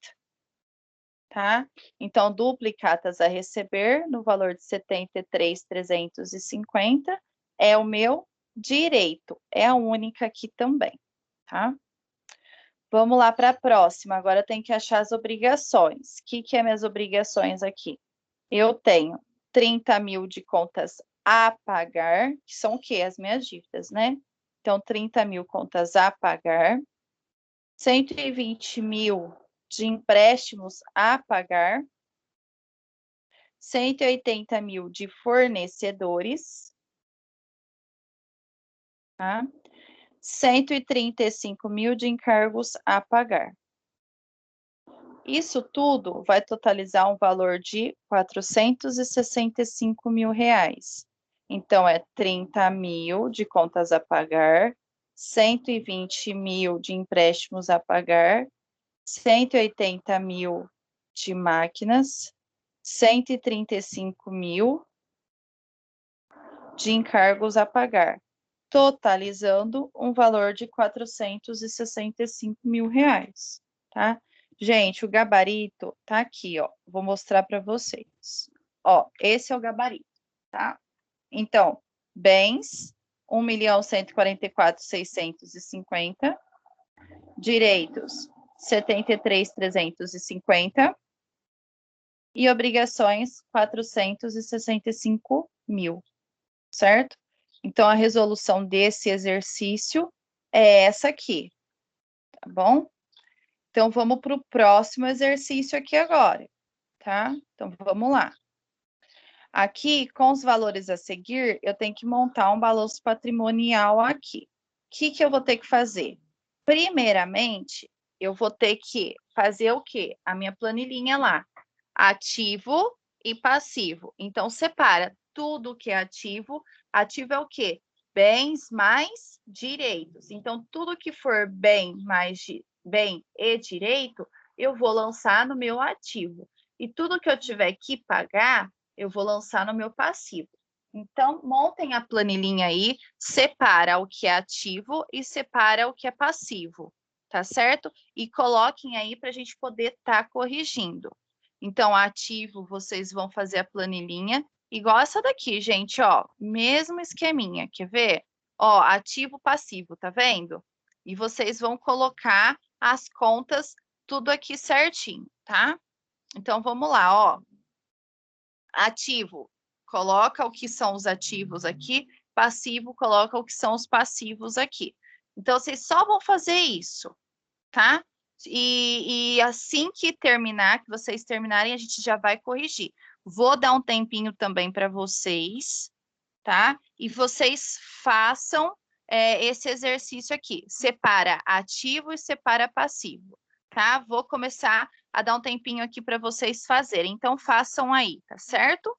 tá? Então, duplicatas a receber no valor de 73.350 é o meu direito, é a única aqui também, tá? Vamos lá para a próxima, agora tem que achar as obrigações. O que é minhas obrigações aqui? Eu tenho 30 mil de contas a pagar, que são o quê? As minhas dívidas, né? Então, 30 mil contas a pagar, 120 mil de empréstimos a pagar, 180 mil de fornecedores, tá? 135 mil de encargos a pagar. Isso tudo vai totalizar um valor de 465 mil reais. Então, é 30 mil de contas a pagar, 120 mil de empréstimos a pagar, 180 mil de máquinas, 135 mil de encargos a pagar, totalizando um valor de 465 mil reais, tá? Gente, o gabarito tá aqui, ó. Vou mostrar para vocês. Ó, esse é o gabarito, tá? Então, bens, 1.144.650. Direitos, 73.350. E obrigações, 465 mil, certo? Então, a resolução desse exercício é essa aqui, tá bom? Então, vamos para o próximo exercício aqui agora, tá? Então, vamos lá. Aqui, com os valores a seguir, eu tenho que montar um balanço patrimonial aqui. O que eu vou ter que fazer? Primeiramente, eu vou ter que fazer o quê? A minha planilhinha lá. Ativo e passivo. Então, separa tudo que é ativo. Ativo é o quê? Bens mais direitos. Então, tudo que for bem mais bem e direito, eu vou lançar no meu ativo. E tudo que eu tiver que pagar, eu vou lançar no meu passivo. Então, montem a planilhinha aí, separa o que é ativo e separa o que é passivo, tá certo? E coloquem aí para a gente poder estar corrigindo. Então, ativo, vocês vão fazer a planilhinha, igual essa daqui, gente, ó, mesmo esqueminha, quer ver? Ó, ativo, passivo, tá vendo? E vocês vão colocar as contas tudo aqui certinho, tá? Então, vamos lá, ó. Ativo, coloca o que são os ativos aqui. Passivo, coloca o que são os passivos aqui. Então, vocês só vão fazer isso, tá? E assim que terminar, que vocês terminarem, a gente já vai corrigir. Vou dar um tempinho também para vocês, tá? E vocês façam esse exercício aqui. Separa ativo e separa passivo. tá? Vou começar a dar um tempinho aqui para vocês fazerem. Então, façam aí, tá certo?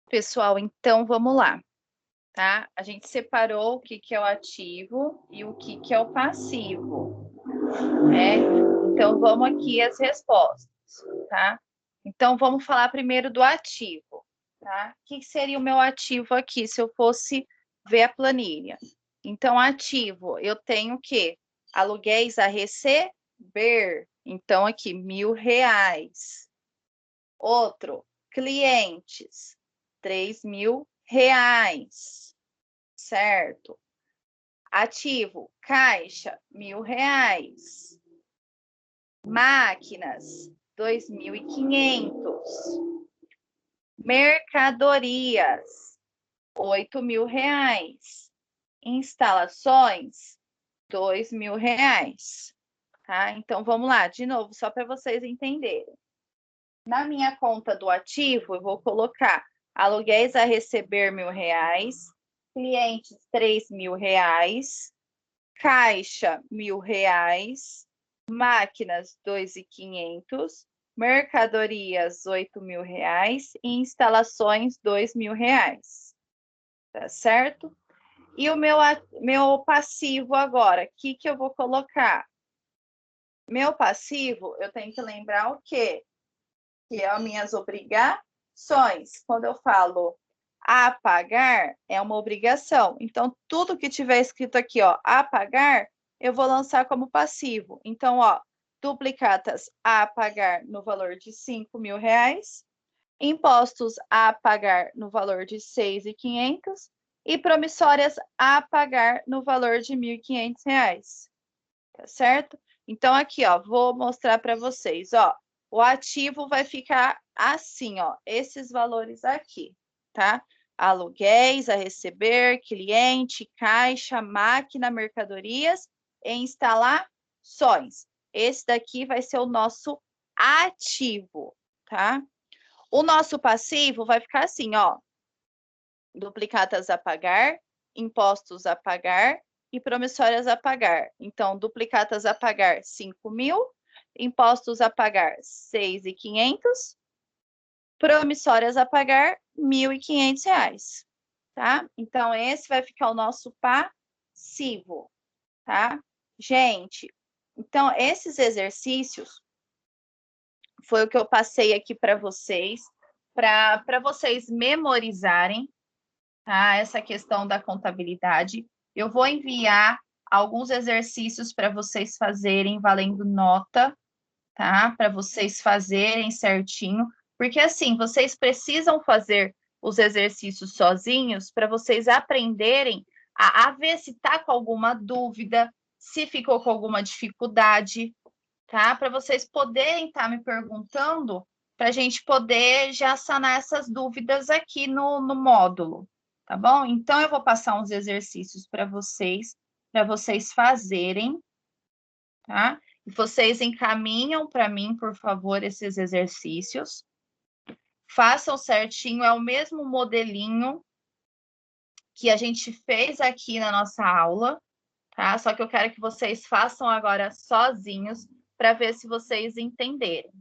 Pessoal, então vamos lá, tá? A gente separou o que é o ativo e o que é o passivo, né? Então vamos aqui as respostas, tá? Então vamos falar primeiro do ativo, tá? O que seria o meu ativo aqui se eu fosse ver a planilha? Então, ativo, eu tenho o quê? Aluguéis a receber. Então, aqui, R$ 1.000. Outro, clientes, R$ 3.000, certo? Ativo, caixa, R$ 1.000. Máquinas, 2.500. Mercadorias, R$ 8.000. Instalações, R$ 2.000, tá? Então, vamos lá, de novo, só para vocês entenderem. Na minha conta do ativo, eu vou colocar aluguéis a receber R$ 1.000, clientes R$ 3.000, caixa R$ 1.000, máquinas 2.500, mercadorias R$ 8.000 e instalações R$ 2.000, tá certo? E o meu passivo agora, o que eu vou colocar? Meu passivo, eu tenho que lembrar o quê? Que é as minhas obrigações. Quando eu falo a pagar, é uma obrigação. Então, tudo que tiver escrito aqui, ó, a pagar, eu vou lançar como passivo. Então, ó, duplicatas a pagar no valor de R$ 5.000, impostos a pagar no valor de R$ 6.500 e promissórias a pagar no valor de R$ 1.500, tá certo? Então, aqui, ó, vou mostrar para vocês, ó, o ativo vai ficar assim, ó, esses valores aqui, tá? Aluguéis a receber, cliente, caixa, máquina, mercadorias e instalações. Esse daqui vai ser o nosso ativo, tá? O nosso passivo vai ficar assim, ó, duplicatas a pagar, impostos a pagar e promissórias a pagar. Então, duplicatas a pagar 5.000, impostos a pagar 6.500, promissórias a pagar R$ 1.500, tá? Então, esse vai ficar o nosso passivo, tá? Gente, então, esses exercícios foi o que eu passei aqui para vocês memorizarem, tá? Essa questão da contabilidade. Eu vou enviar alguns exercícios para vocês fazerem valendo nota, tá? Para vocês fazerem certinho, porque assim, vocês precisam fazer os exercícios sozinhos para vocês aprenderem a ver se está com alguma dúvida, se ficou com alguma dificuldade, tá? Para vocês poderem estar me perguntando, para a gente poder já sanar essas dúvidas aqui no módulo, tá bom? Então, eu vou passar uns exercícios para vocês fazerem, tá? E vocês encaminham para mim, por favor, esses exercícios. Façam certinho, é o mesmo modelinho que a gente fez aqui na nossa aula, tá? Só que eu quero que vocês façam agora sozinhos, para ver se vocês entenderem.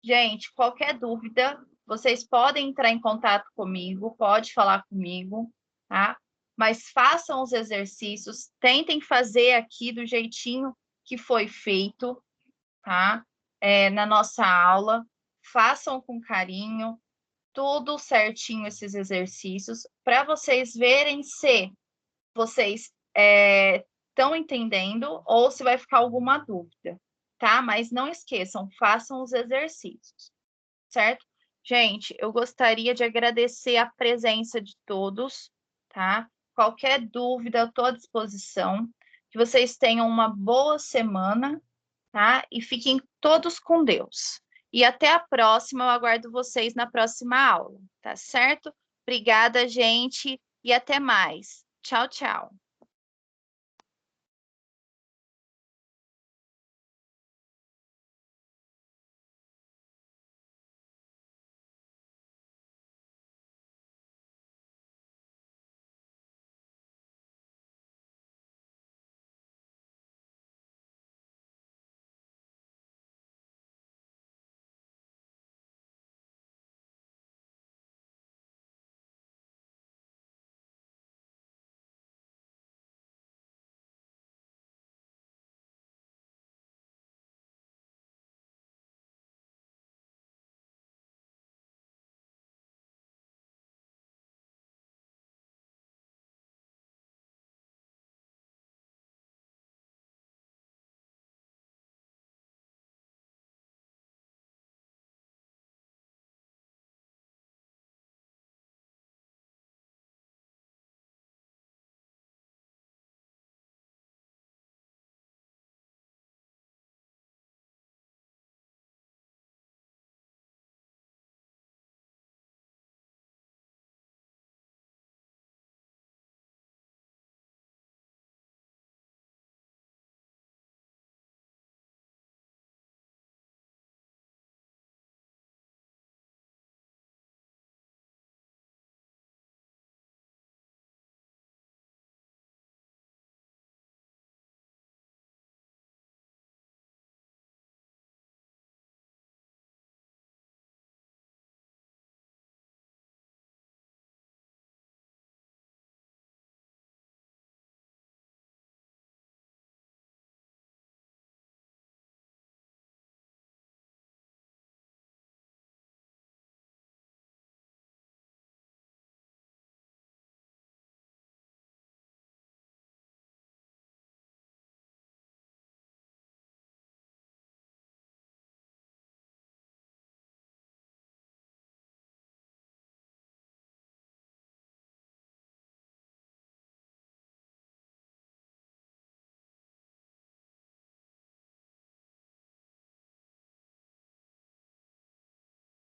Gente, qualquer dúvida, vocês podem entrar em contato comigo, pode falar comigo, tá? Mas façam os exercícios, tentem fazer aqui do jeitinho que foi feito, tá? Na nossa aula, façam com carinho, tudo certinho esses exercícios, para vocês verem se vocês estão entendendo ou se vai ficar alguma dúvida, tá? Mas não esqueçam, façam os exercícios, certo? Gente, eu gostaria de agradecer a presença de todos, tá? Qualquer dúvida, eu estou à disposição. Que vocês tenham uma boa semana, tá? E fiquem todos com Deus. E até a próxima, eu aguardo vocês na próxima aula, tá certo? Obrigada, gente, e até mais. Tchau, tchau.